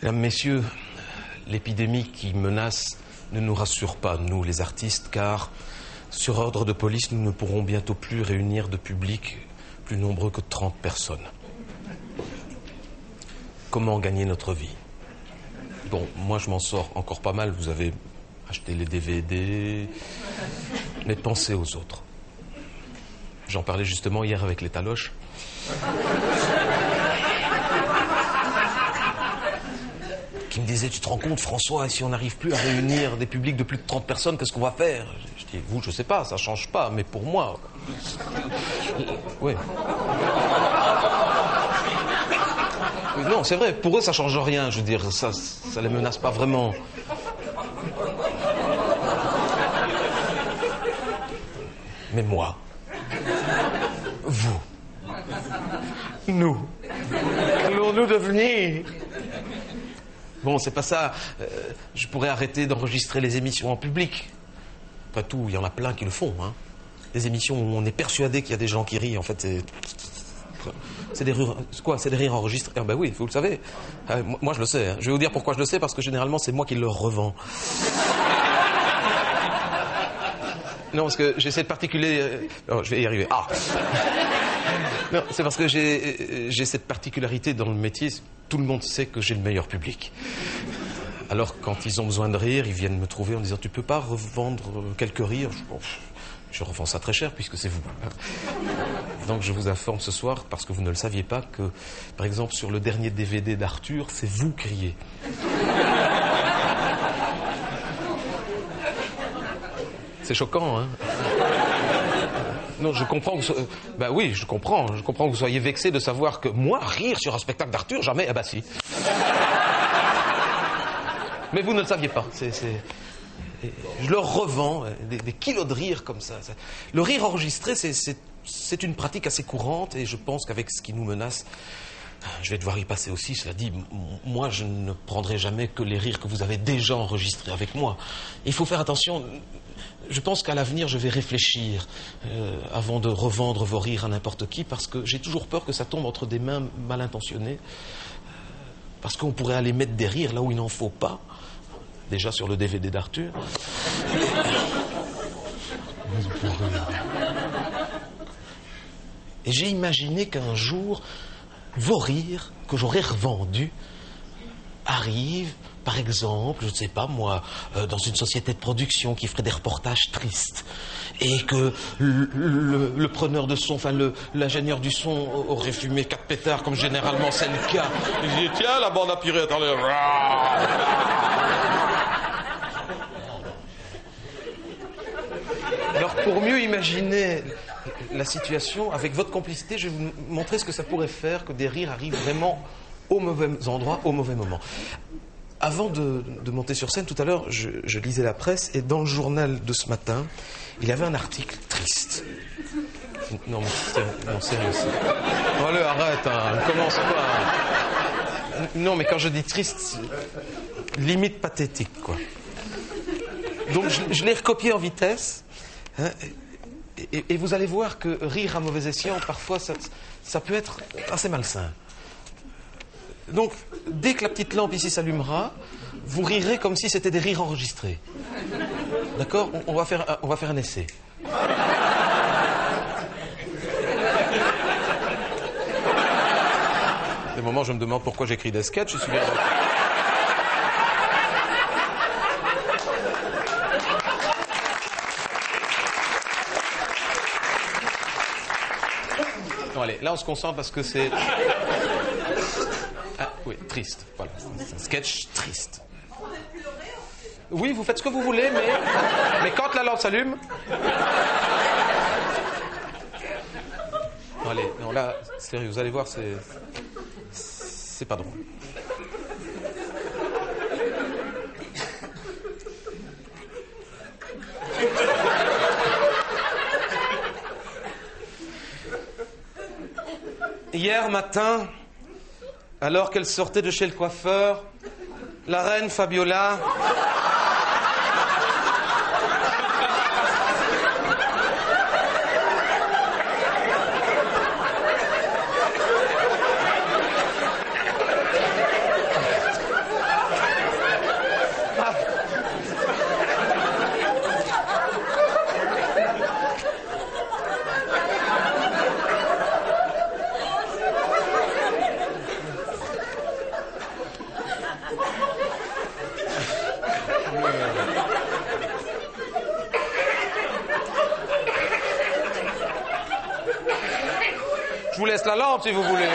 Mesdames, Messieurs, l'épidémie qui menace ne nous rassure pas, nous les artistes, car sur ordre de police, nous ne pourrons bientôt plus réunir de public plus nombreux que 30 personnes. Comment gagner notre vie? Bon, moi je m'en sors encore pas mal, vous avez acheté les DVD, mais pensez aux autres. J'en parlais justement hier avec les taloches. Qui me disait, tu te rends compte François, si on n'arrive plus à réunir des publics de plus de 30 personnes, qu'est-ce qu'on va faire? Je dis, vous, je sais pas, ça change pas, mais pour moi... Oui. Non, c'est vrai, pour eux ça change rien, je veux dire, ça les menace pas vraiment. Mais moi, vous, nous, qu'allons-nous devenir? Bon, c'est pas ça. Je pourrais arrêter d'enregistrer les émissions en public. Après tout, il y en a plein qui le font. Hein. Des émissions où on est persuadé qu'il y a des gens qui rient. En fait, c'est des rires. Quoi? C'est des rires enregistrés. Ah ben oui, vous le savez. Moi, je le sais. Hein. Je vais vous dire pourquoi je le sais, parce que généralement, c'est moi qui le revends. Non, parce que j'ai cette particularité... Oh, je vais y arriver. Ah. Non, c'est parce que j'ai cette particularité dans le métier. Tout le monde sait que j'ai le meilleur public. Alors, quand ils ont besoin de rire, ils viennent me trouver en disant, tu peux pas revendre quelques rires? Je revends ça très cher puisque c'est vous. Donc, je vous informe ce soir, parce que vous ne le saviez pas, que, par exemple, sur le dernier DVD d'Arthur, c'est vous qui riez. C'est choquant, hein? Non, je comprends que... Ben oui, je comprends que vous soyez vexé de savoir que moi, rire sur un spectacle d'Arthur, jamais... Ah bah si. Mais vous ne le saviez pas. Je leur revends des kilos de rire comme ça. Le rire enregistré, c'est une pratique assez courante, et je pense qu'avec ce qui nous menace, je vais devoir y passer aussi. Cela dit, moi, je ne prendrai jamais que les rires que vous avez déjà enregistrés avec moi. Il faut faire attention... Je pense qu'à l'avenir, je vais réfléchir avant de revendre vos rires à n'importe qui, parce que j'ai toujours peur que ça tombe entre des mains mal intentionnées. Parce qu'on pourrait aller mettre des rires là où il n'en faut pas. Déjà sur le DVD d'Arthur. Et j'ai imaginé qu'un jour, vos rires, que j'aurais revendus, arrivent... Par exemple, je ne sais pas moi, dans une société de production qui ferait des reportages tristes, et que le preneur de son, enfin l'ingénieur du son aurait fumé 4 pétards, comme généralement c'est le cas. Il dit, tiens, la bande à purée, attendez. Alors, pour mieux imaginer la situation, avec votre complicité, je vais vous montrer ce que ça pourrait faire, que des rires arrivent vraiment au mauvais endroit, au mauvais moment. Avant de monter sur scène, tout à l'heure, je lisais la presse, et dans le journal de ce matin, il y avait un article triste. Non, mais non, sérieux. Allez, arrête, hein, commence pas. Non, mais quand je dis triste, limite pathétique, quoi. Donc, je l'ai recopié en vitesse, hein, et vous allez voir que rire à mauvais escient, parfois, ça peut être assez malsain. Donc, dès que la petite lampe ici s'allumera, vous rirez comme si c'était des rires enregistrés. D'accord? On va faire un essai. Des moments, je me demande pourquoi j'écris des sketchs. Je suis bien... Non, allez, là on se concentre parce que c'est... Ah, oui, triste, voilà. C'est un sketch triste. Oui, vous faites ce que vous voulez, mais quand la lampe s'allume... Non, allez, non, là, sérieux, vous allez voir, c'est pas drôle. Hier matin... Alors qu'elle sortait de chez le coiffeur, la reine Fabiola... vous laisse la lampe si vous voulez.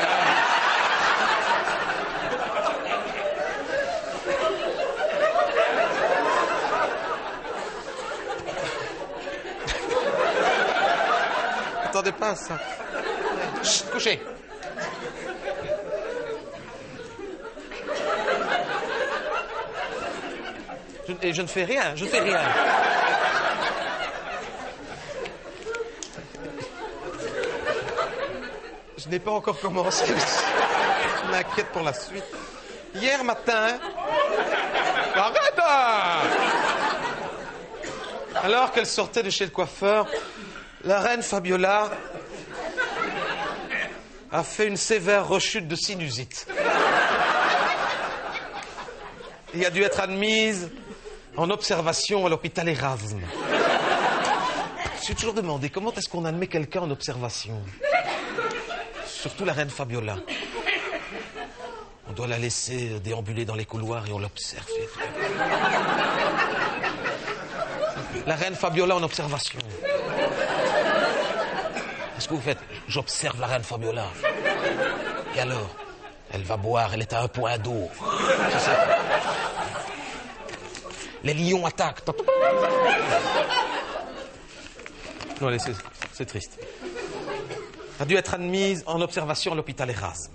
Attendez pas à ça. Chut, couchez. Je ne fais rien, je ne fais rien. Je n'ai pas encore commencé. Je m'inquiète pour la suite. Hier matin... Arrête! Alors qu'elle sortait de chez le coiffeur, la reine Fabiola a fait une sévère rechute de sinusite. Et a dû être admise en observation à l'hôpital Erasme. Je me suis toujours demandé comment est-ce qu'on admet quelqu'un en observation. Surtout la reine Fabiola. On doit la laisser déambuler dans les couloirs et on l'observe. La reine Fabiola en observation. Qu'est-ce que vous faites? J'observe la reine Fabiola. Et alors? Elle va boire, elle est à un point d'eau. Les lions attaquent. Non, allez, c'est triste. A dû être admise en observation à l'hôpital Erasme.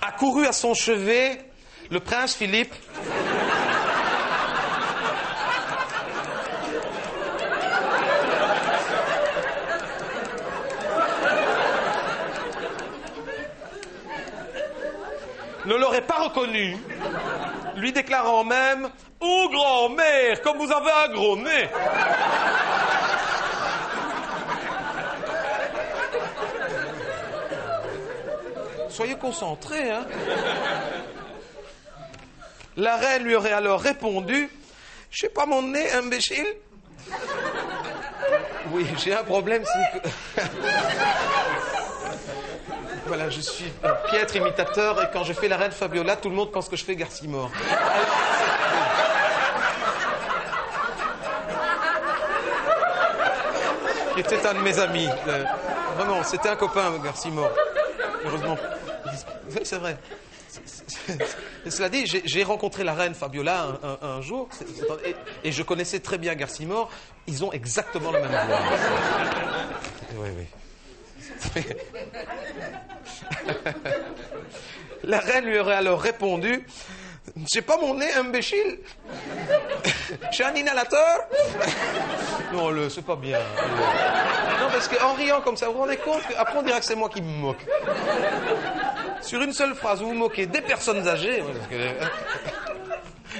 Accouru à son chevet, le prince Philippe... ne l'aurait pas reconnu, lui déclarant même « Oh, grand-mère, comme vous avez un gros nez !» Soyez concentrés, hein. La reine lui aurait alors répondu « Je sais pas mon nez, imbécile !» Oui, j'ai un problème, c'est que... Voilà, je suis un piètre imitateur et quand je fais la reine Fabiola, tout le monde pense que je fais Garcimore. Qui était un de mes amis. Vraiment, c'était un copain, Garcimore. Heureusement. Oui, c'est vrai. Cela dit, j'ai rencontré la reine Fabiola un jour et je connaissais très bien Garcimore. Ils ont exactement la même voix. Oui, oui. La reine lui aurait alors répondu « J'ai pas mon nez, imbécile. J'ai un inhalateur. » Non, c'est pas bien. Non, parce qu'en riant comme ça, vous vous rendez compte qu'après on dirait que c'est moi qui me moque. Sur une seule phrase, vous vous moquez des personnes âgées,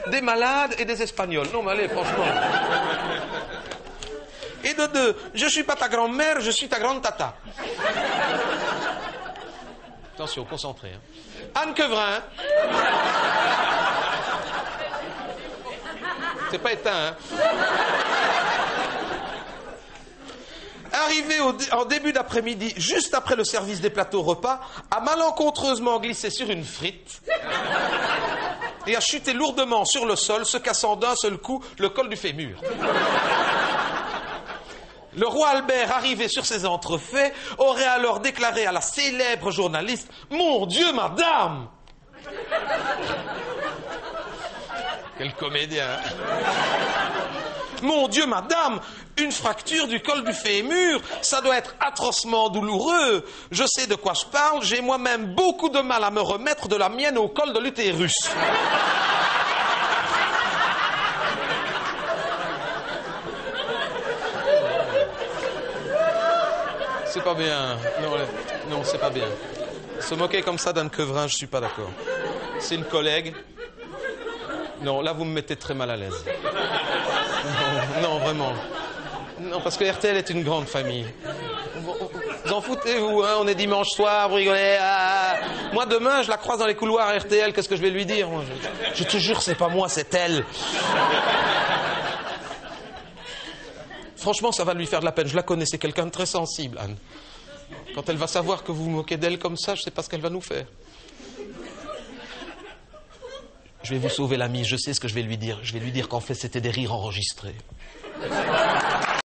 des malades et des Espagnols. Non, mais allez, franchement. Et de deux, je suis pas ta grand-mère, je suis ta grande-tata. Attention, concentré. Hein. Anne Quevrin. C'est pas éteint, hein. Arrivé en début d'après-midi, juste après le service des plateaux repas, a malencontreusement glissé sur une frite et a chuté lourdement sur le sol, se cassant d'un seul coup le col du fémur. Le roi Albert, arrivé sur ces entrefaits, aurait alors déclaré à la célèbre journaliste « Mon Dieu, madame !» Quel comédien, hein. Mon Dieu, madame, une fracture du col du fémur, ça doit être atrocement douloureux. Je sais de quoi je parle, j'ai moi-même beaucoup de mal à me remettre de la mienne au col de l'utérus. C'est pas bien. Non, c'est pas bien. Se moquer comme ça d'Anne Quevrin, je suis pas d'accord. C'est une collègue. Non, là, vous me mettez très mal à l'aise. Non, vraiment. Non, parce que RTL est une grande famille. Vous en foutez-vous, hein, on est dimanche soir, vous rigolez. Ah. Moi, demain, je la croise dans les couloirs à RTL, qu'est-ce que je vais lui dire? Je te jure, c'est pas moi, c'est elle. Franchement, ça va lui faire de la peine. Je la connais, c'est quelqu'un de très sensible, Anne. Quand elle va savoir que vous vous moquez d'elle comme ça, je ne sais pas ce qu'elle va nous faire. Je vais vous sauver l'ami, je sais ce que je vais lui dire. Je vais lui dire qu'en fait, c'était des rires enregistrés.